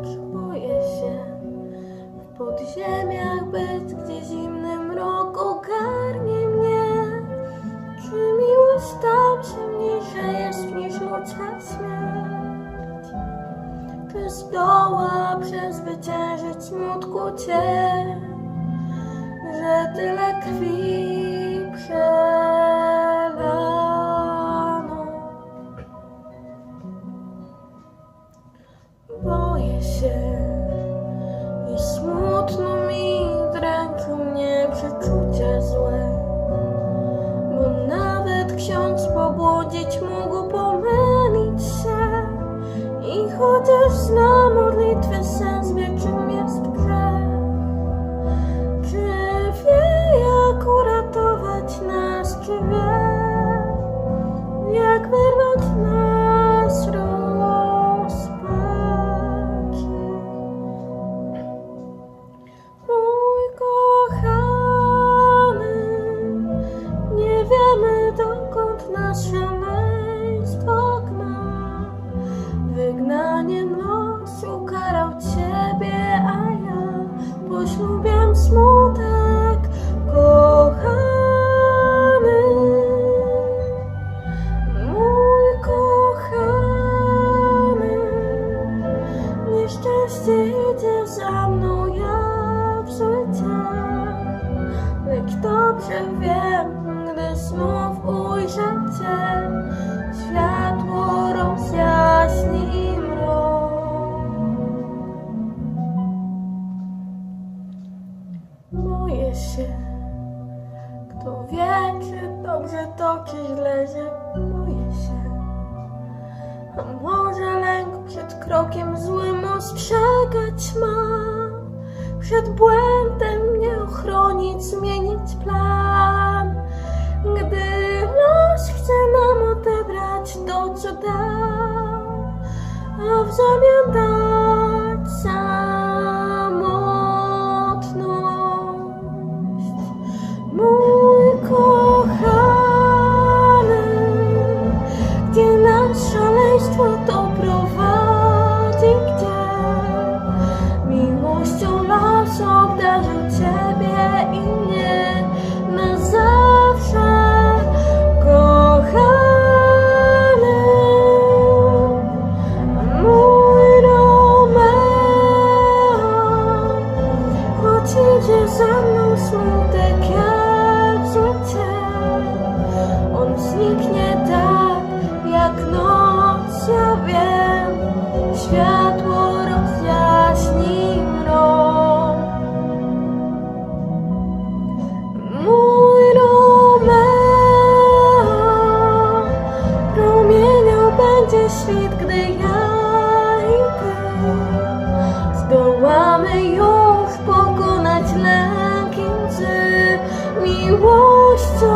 płacz, boję się w podziemiach być, gdzie zimny mrok ogarnie mnie. Czy miłość tam silniejsza jest niż ludzka śmierć? Czy zdoła przezwyciężyć smutku cię, że tyle krwi przelano? Boję się i smutno mi, dręczą mnie przeczucia złe, bo nawet ksiądz pobłodzić mógł pomylić się. I chociaż zna modlitwy sens, wie czym jest grzech. Czy wie jak uratować nas, czy wie jak wyrwać nas z rozpaczy? Mój kochany, nie wiemy dokąd nas szaleństwo gna. Wygnaniem los ukarał ciebie, a ja poślubiam smutek, kochany. Mój kochany, nieszczęście idzie za mną jak w życie. Lecz dobrze wiem, gdy znów ujrzę cię, światło rozjaśni mrok. Boję się, kto wie, czy dobrze to, czy źle, że boję się. A może lęk przed krokiem złym ostrzegać ma, przed błędem mnie ochronić, zmienić plan. Gdy los chce nam odebrać to, co dał, a w zamian dać samotność. Mój kochany, gdzie nas szaleństwo to prowadzi, gdzie miłością los obdarzył ciebie i mnie na zawsze, kochany. Mój Romeo, choć idzie za mną smutek jak życie, on zniknie tak jak noc, ja wiem, światło rozjaśni mrok. Mój Romeo, promieniał będzie świt, gdy ja i ty zdołamy już pokonać lęk między miłością